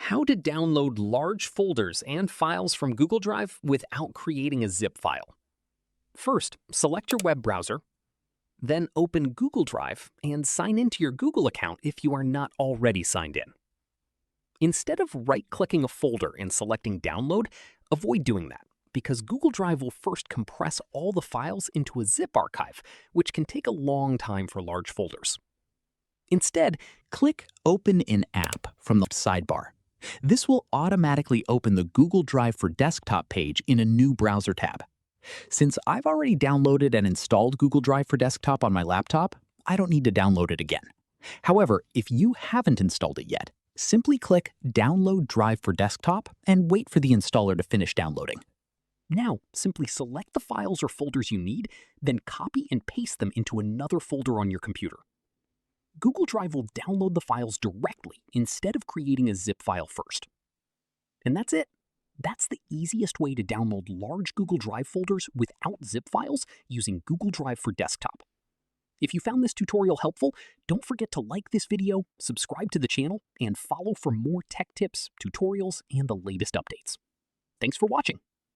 How to download large folders and files from Google Drive without creating a zip file. First, select your web browser, then open Google Drive and sign into your Google account if you are not already signed in. Instead of right-clicking a folder and selecting Download, avoid doing that because Google Drive will first compress all the files into a zip archive, which can take a long time for large folders. Instead, click Open in App from the sidebar. This will automatically open the Google Drive for Desktop page in a new browser tab. Since I've already downloaded and installed Google Drive for Desktop on my laptop, I don't need to download it again. However, if you haven't installed it yet, simply click Download Drive for Desktop and wait for the installer to finish downloading. Now, simply select the files or folders you need, then copy and paste them into another folder on your computer. Google Drive will download the files directly instead of creating a zip file first. And that's it. That's the easiest way to download large Google Drive folders without zip files using Google Drive for Desktop. If you found this tutorial helpful, don't forget to like this video, subscribe to the channel, and follow for more tech tips, tutorials, and the latest updates. Thanks for watching.